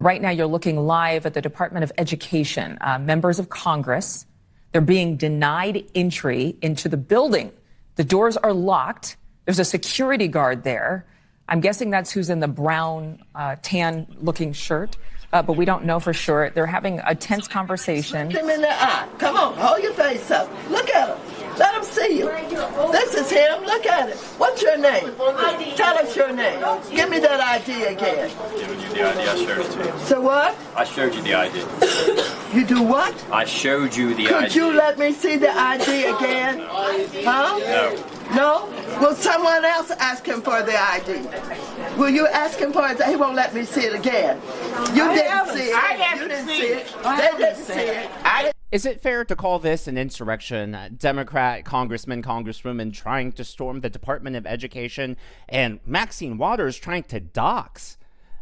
Right now, you're looking live at the Department of Education. Members of Congress, they're being denied entry into the building. The doors are locked. There's a security guard there. I'm guessing that's who's in the brown, tan-looking shirt, but we don't know for sure. They're having a tense conversation. Look him in the eye. Come on, hold your face up. Look at him. Let him see you. This is him. Look at it. What's your name? Tell us your name. Give me that ID again. Giving you the ID, I showed it to you. So what? I showed you the ID. You do what? I showed you the ID. Could you let me see the ID again? Huh? No. No? Will someone else ask him for the ID? Will you ask him for it? He won't let me see it again. You didn't see it. You didn't see it. They didn't see it. Is it fair to call this an insurrection? Democrat congressmen, congresswomen trying to storm the Department of Education and Maxine Waters trying to dox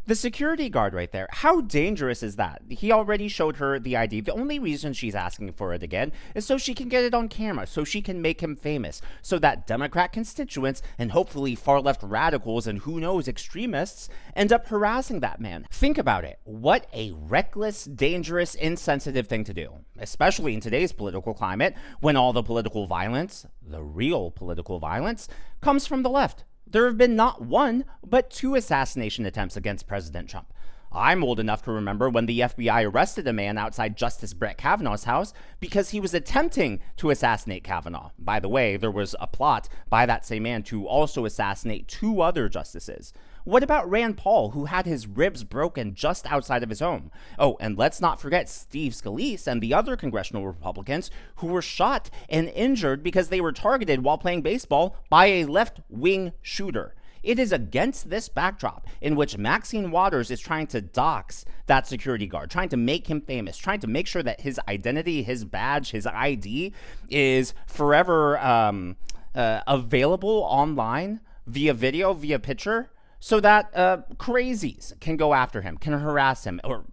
the security guard right there. How dangerous is that? He already showed her the ID. The only reason she's asking for it again is so she can get it on camera, so she can make him famous, so that Democrat constituents and hopefully far-left radicals and who knows, extremists end up harassing that man. Think about it. What a reckless, dangerous, insensitive thing to do, especially in today's political climate when all the political violence, the real political violence, comes from the left. There have been not one, but 2 assassination attempts against President Trump. I'm old enough to remember when the FBI arrested a man outside Justice Brett Kavanaugh's house because he was attempting to assassinate Kavanaugh. By the way, there was a plot by that same man to also assassinate 2 other justices. What about Rand Paul, who had his ribs broken just outside of his home? Oh, and let's not forget Steve Scalise and the other congressional Republicans who were shot and injured because they were targeted while playing baseball by a left-wing shooter. It is against this backdrop in which Maxine Waters is trying to dox that security guard, trying to make him famous, trying to make sure that his identity, his badge, his ID is forever available online via video, via picture, so that crazies can go after him, can harass him, or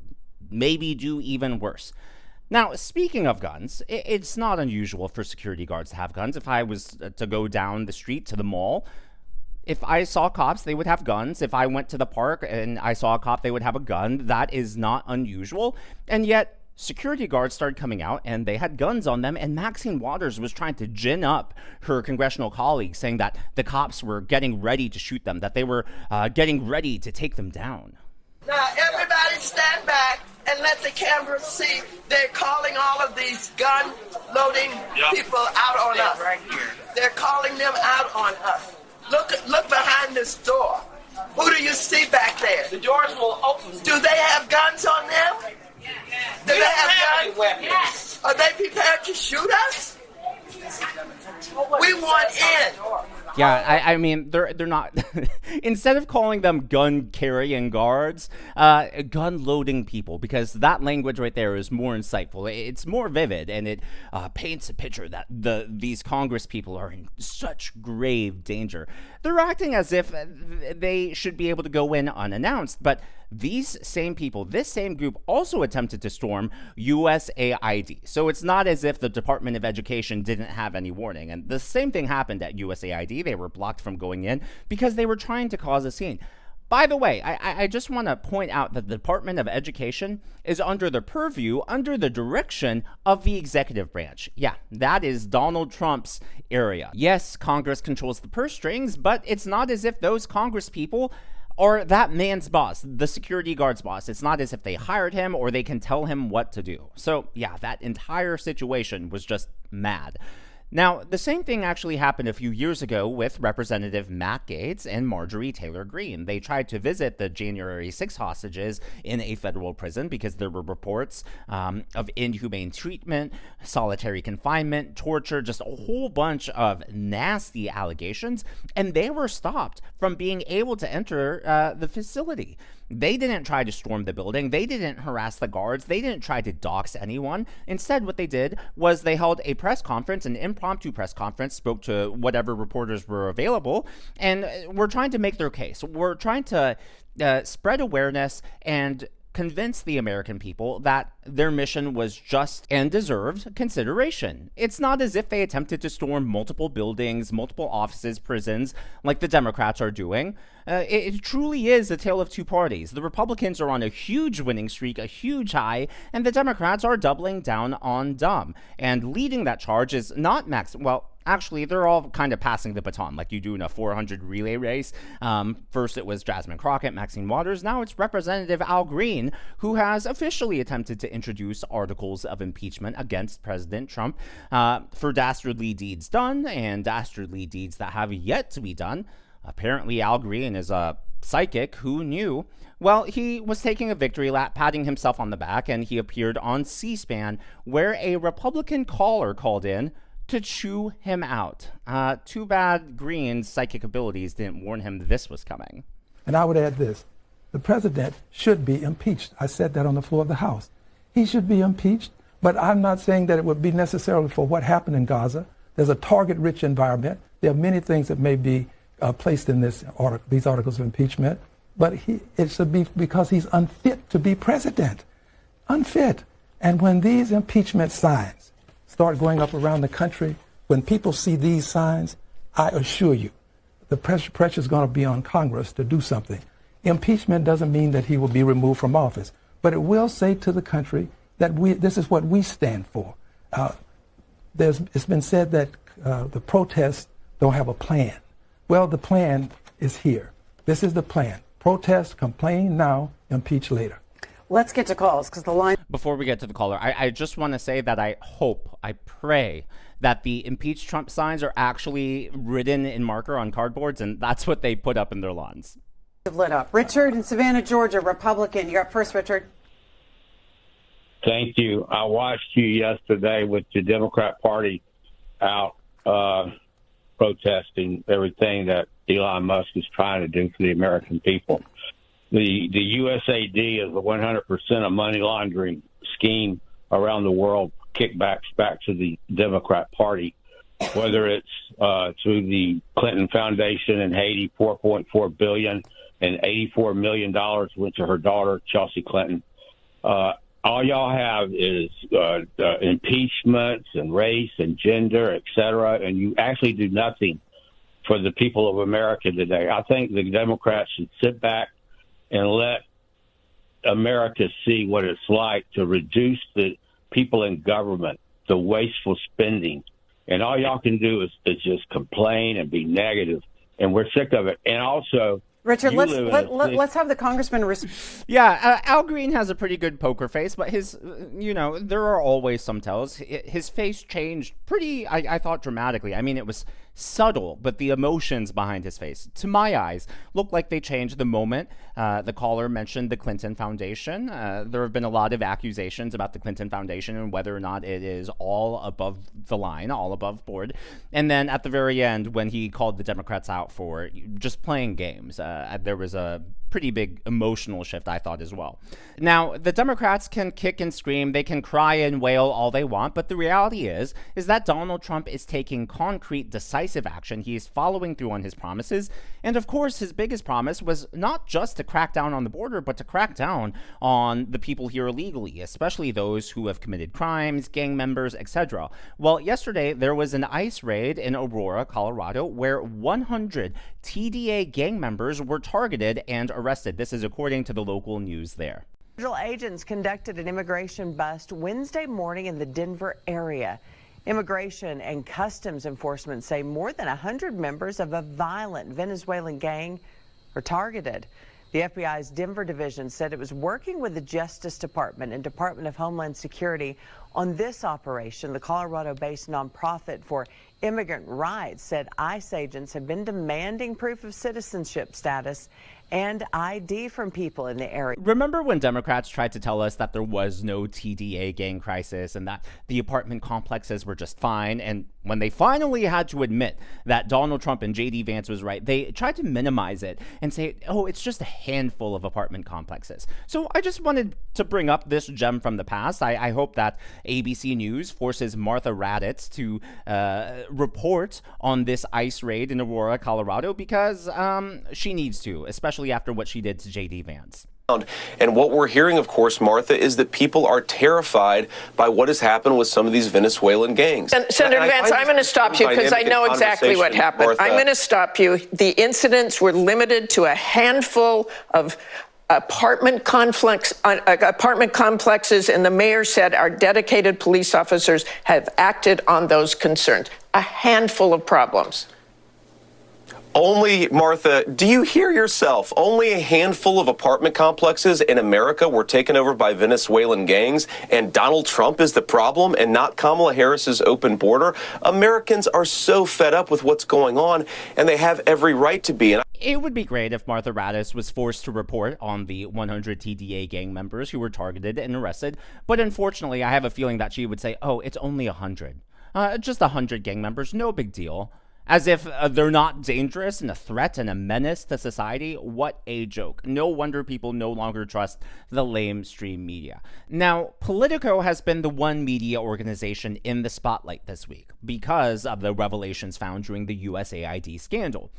maybe do even worse. Now, speaking of guns, it's not unusual for security guards to have guns. If I was to go down the street to the mall, if I saw cops, they would have guns. If I went to the park and I saw a cop, they would have a gun. That is not unusual. And yet, security guards started coming out and they had guns on them, and Maxine Waters was trying to gin up her congressional colleagues, saying that the cops were getting ready to shoot them, that they were getting ready to take them down. Now, everybody stand back and let the camera see. They're calling all of these gun-loading people out on us. Right here. They're calling them out on us. Look behind this door. Who do you see back there? The doors will open. Do they have guns on them? Do they have guns? Weapons. Are they prepared to shoot us? We want in. Yeah, I mean, they're not. Instead of calling them gun-carrying guards, gun-loading people, because that language right there is more insightful. It's more vivid, and it paints a picture that these Congress people are in such grave danger. They're acting as if they should be able to go in unannounced, but these same people, this same group, also attempted to storm USAID. So it's not as if the Department of Education didn't have any warning. And the same thing happened at USAID. They were blocked from going in because they were trying to cause a scene. By the way, I just want to point out that the Department of Education is under the purview, under the direction of the executive branch. Yeah, that is Donald Trump's area. Yes, Congress controls the purse strings, but it's not as if those Congress people or that man's boss, the security guard's boss. It's not as if they hired him or they can tell him what to do. So yeah, that entire situation was just mad. Now, the same thing actually happened a few years ago with Representative Matt Gaetz and Marjorie Taylor Greene. They tried to visit the January 6 hostages in a federal prison because there were reports of inhumane treatment, solitary confinement, torture, just a whole bunch of nasty allegations, and they were stopped from being able to enter the facility. They didn't try to storm the building. They didn't harass the guards. They didn't try to dox anyone. Instead, what they did was they held a press conference, an impromptu press conference, spoke to whatever reporters were available, and were trying to make their case. We're trying to spread awareness and convince the American people that their mission was just and deserved consideration. It's not as if they attempted to storm multiple buildings, multiple offices, prisons, like the Democrats are doing. It truly is a tale of two parties. The Republicans are on a huge winning streak, a huge high, and the Democrats are doubling down on dumb. And leading that charge is not actually, they're all kind of passing the baton, like you do in a 400 relay race. First, it was Jasmine Crockett, Maxine Waters. Now it's Representative Al Green, who has officially attempted to introduce articles of impeachment against President Trump for dastardly deeds done and dastardly deeds that have yet to be done. Apparently, Al Green is a psychic. Who knew? Well, he was taking a victory lap, patting himself on the back, and he appeared on C-SPAN, where a Republican caller called in to chew him out. Too bad Green's psychic abilities didn't warn him this was coming. And I would add this. The president should be impeached. I said that on the floor of the House. He should be impeached, but I'm not saying that it would be necessarily for what happened in Gaza. There's a target-rich environment. There are many things that may be placed in these articles of impeachment, but it should be because he's unfit to be president. Unfit. And when these impeachment signs start going up around the country, when people see these signs, I assure you, the pressure is going to be on Congress to do something. Impeachment doesn't mean that he will be removed from office, but it will say to the country that this is what we stand for. It's been said that the protests don't have a plan. Well, the plan is here. This is the plan. Protest, complain now, impeach later. Let's get to calls because the line. Before we get to the caller, I just want to say that I pray that the impeach Trump signs are actually written in marker on cardboards, and that's what they put up in their lawns. Lit up. Richard in Savannah, Georgia, Republican. You're up first, Richard. Thank you. I watched you yesterday with the Democrat Party out protesting everything that Elon Musk is trying to do for the American people. The USAID is a 100% a money laundering scheme around the world, kickbacks back to the Democrat Party, whether it's through the Clinton Foundation in Haiti, $4.4 billion, and $84 million went to her daughter, Chelsea Clinton. All y'all have is impeachments and race and gender, et cetera, and you actually do nothing for the people of America today. I think the Democrats should sit back and let America see what it's like to reduce the people in government, the wasteful spending. And all y'all can do is just complain and be negative, and we're sick of it. And also, Richard, let's have the congressman. Yeah, Al Green has a pretty good poker face, but his, there are always some tells. His face changed pretty, I thought, dramatically. I mean, it was subtle, but the emotions behind his face, to my eyes, looked like they changed the moment the caller mentioned the Clinton Foundation. There have been a lot of accusations about the Clinton Foundation and whether or not it is all above the line, all above board. And then at the very end, when he called the Democrats out for just playing games, there was a pretty big emotional shift, I thought, as well. Now, the Democrats can kick and scream, they can cry and wail all they want, but the reality is that Donald Trump is taking concrete, decisive action. He is following through on his promises, and of course, his biggest promise was not just to crack down on the border, but to crack down on the people here illegally, especially those who have committed crimes, gang members, etc. Well, yesterday, there was an ICE raid in Aurora, Colorado, where 100 TDA gang members were targeted and arrested. This is according to the local news there. Federal agents conducted an immigration bust Wednesday morning in the Denver area. Immigration and Customs Enforcement say more than 100 members of a violent Venezuelan gang are targeted. The FBI's Denver division said it was working with the Justice Department and Department of Homeland Security on this operation. The Colorado-based nonprofit for immigrant rights said ICE agents have been demanding proof of citizenship status and ID from people in the area. Remember when Democrats tried to tell us that there was no TDA gang crisis and that the apartment complexes were just fine? And when they finally had to admit that Donald Trump and J.D. Vance was right, they tried to minimize it and say, oh, it's just a handful of apartment complexes. So I just wanted to bring up this gem from the past. I hope that ABC News forces Martha Raddatz to report on this ICE raid in Aurora, Colorado, because she needs to, especially after what she did to J.D. Vance. And what we're hearing, of course, Martha, is that people are terrified by what has happened with some of these Venezuelan gangs. And Senator Vance, I'm going to stop you because I know exactly what happened. Martha. I'm going to stop you. The incidents were limited to a handful of apartment complexes, and the mayor said our dedicated police officers have acted on those concerns. A handful of problems. Only, Martha, do you hear yourself? Only a handful of apartment complexes in America were taken over by Venezuelan gangs, and Donald Trump is the problem and not Kamala Harris's open border. Americans are so fed up with what's going on, and they have every right to be. It would be great if Martha Raddatz was forced to report on the 100 TDA gang members who were targeted and arrested, but unfortunately, I have a feeling that she would say, oh, it's only 100. Just 100 gang members, no big deal. As if they're not dangerous and a threat and a menace to society. What a joke. No wonder people no longer trust the lamestream media. Now, Politico has been the one media organization in the spotlight this week because of the revelations found during the USAID scandal.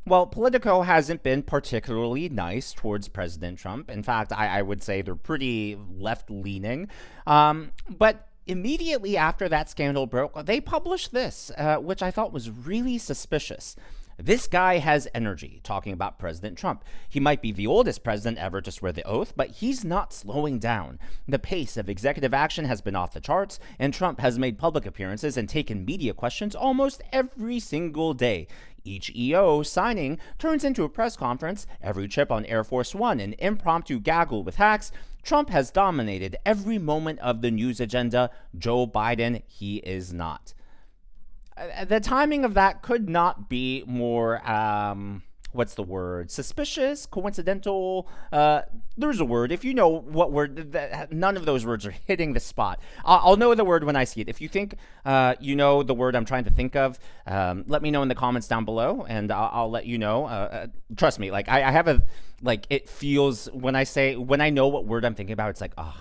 Well, Politico hasn't been particularly nice towards President Trump. In fact, I would say they're pretty left-leaning. But immediately after that scandal broke, they published this, which I thought was really suspicious. This guy has energy, talking about President Trump. He might be the oldest president ever to swear the oath, but he's not slowing down. The pace of executive action has been off the charts, and Trump has made public appearances and taken media questions almost every single day. Each EO signing turns into a press conference, every trip on Air Force One an impromptu gaggle with hacks. Trump has dominated every moment of the news agenda. Joe Biden, he is not. The timing of that could not be more, what's the word? Suspicious? Coincidental? There's a word. If you know what word, none of those words are hitting the spot. I'll know the word when I see it. If you think you know the word I'm trying to think of, let me know in the comments down below, and I'll let you know. Trust me, like I have a, like it feels, when I know what word I'm thinking about, it's like, oh,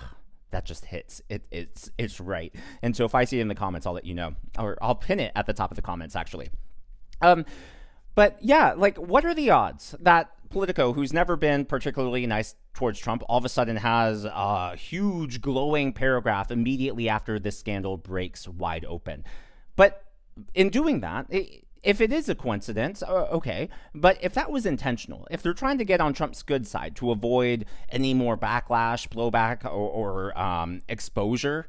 that just hits. It's right. And so if I see it in the comments, I'll let you know, or I'll pin it at the top of the comments, actually. But yeah, like, what are the odds that Politico, who's never been particularly nice towards Trump, all of a sudden has a huge glowing paragraph immediately after this scandal breaks wide open? But in doing that, if it is a coincidence, okay, but if that was intentional, if they're trying to get on Trump's good side to avoid any more backlash, blowback, or exposure,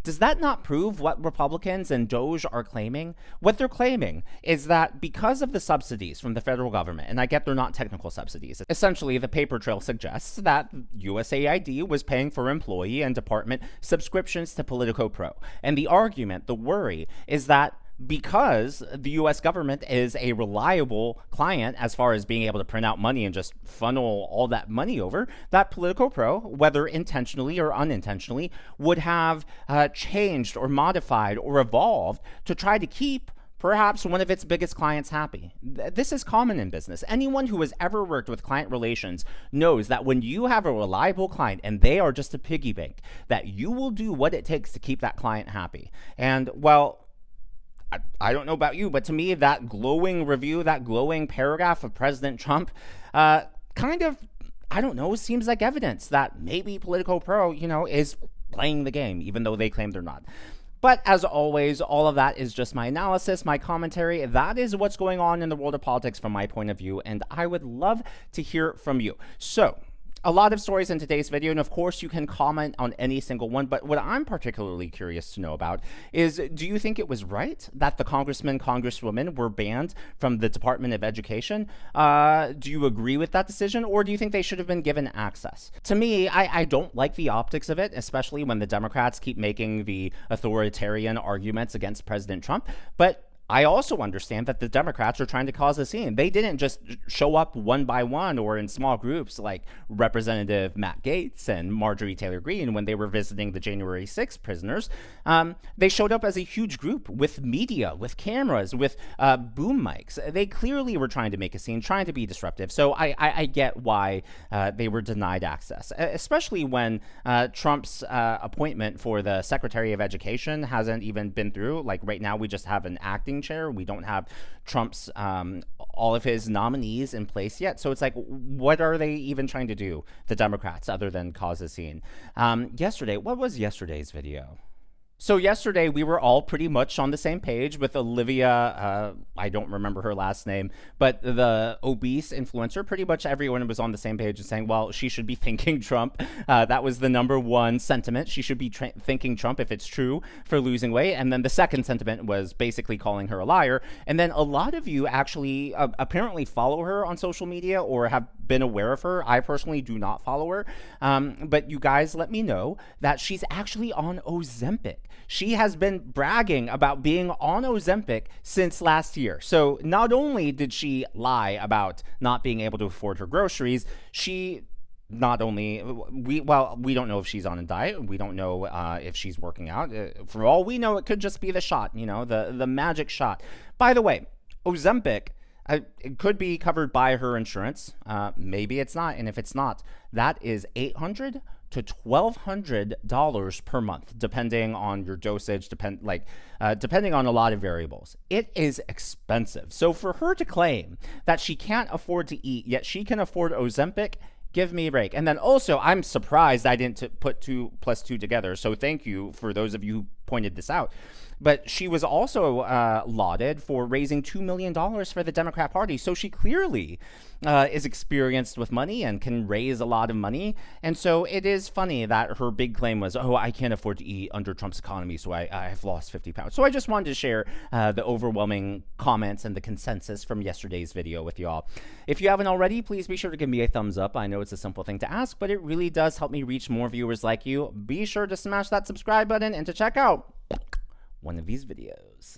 does that not prove what Republicans and DOJ are claiming? What they're claiming is that because of the subsidies from the federal government, and I get they're not technical subsidies, essentially the paper trail suggests that USAID was paying for employee and department subscriptions to Politico Pro. And the argument, the worry, is that because the U.S. government is a reliable client as far as being able to print out money and just funnel all that money over, that Politico Pro, whether intentionally or unintentionally, would have changed or modified or evolved to try to keep perhaps one of its biggest clients happy. This is common in business. Anyone who has ever worked with client relations knows that when you have a reliable client and they are just a piggy bank, that you will do what it takes to keep that client happy. And, well, I don't know about you, but to me, that glowing review, that glowing paragraph of President Trump, kind of, I don't know, seems like evidence that maybe Politico Pro, is playing the game, even though they claim they're not. But as always, all of that is just my analysis, my commentary. That is what's going on in the world of politics from my point of view, and I would love to hear from you. So, a lot of stories in today's video, and of course you can comment on any single one, but what I'm particularly curious to know about is, do you think it was right that the congressmen, congresswomen were banned from the Department of Education? Do you agree with that decision, or do you think they should have been given access? To me, I don't like the optics of it, especially when the Democrats keep making the authoritarian arguments against President Trump, but I also understand that the Democrats are trying to cause a scene. They didn't just show up one by one or in small groups like Representative Matt Gaetz and Marjorie Taylor Greene when they were visiting the January 6th prisoners. They showed up as a huge group with media, with cameras, with boom mics. They clearly were trying to make a scene, trying to be disruptive. So I get why they were denied access, especially when Trump's appointment for the Secretary of Education hasn't even been through. Like right now, we just have an acting acting chair. We don't have Trump's all of his nominees in place yet. So it's like, what are they even trying to do, the Democrats, other than cause a scene? Yesterday, what was yesterday's video? So yesterday, we were all pretty much on the same page with Olivia, I don't remember her last name, but the obese influencer. Pretty much everyone was on the same page and saying, well, she should be thanking Trump. That was the number one sentiment. She should be thanking Trump if it's true for losing weight. And then the second sentiment was basically calling her a liar. And then a lot of you actually apparently follow her on social media or have been aware of her. I personally do not follow her. But you guys let me know that she's actually on Ozempic. She has been bragging about being on Ozempic since last year. So not only did she lie about not being able to afford her groceries, she not only, we don't know if she's on a diet. We don't know if she's working out. For all we know, it could just be the shot, the magic shot. By the way, Ozempic, it could be covered by her insurance. Maybe it's not. And if it's not, that is $800 to $1,200 per month, depending on your dosage, depending on a lot of variables. It is expensive. So for her to claim that she can't afford to eat, yet she can afford Ozempic, give me a break. And then also, I'm surprised I didn't put 2 + 2 together. So thank you for those of you who pointed this out. But she was also lauded for raising $2 million for the Democrat Party. So she clearly is experienced with money and can raise a lot of money. And so it is funny that her big claim was, oh, I can't afford to eat under Trump's economy, so I've lost 50 pounds. So I just wanted to share the overwhelming comments and the consensus from yesterday's video with y'all. If you haven't already, please be sure to give me a thumbs up. I know it's a simple thing to ask, but it really does help me reach more viewers like you. Be sure to smash that subscribe button and to check out one of these videos.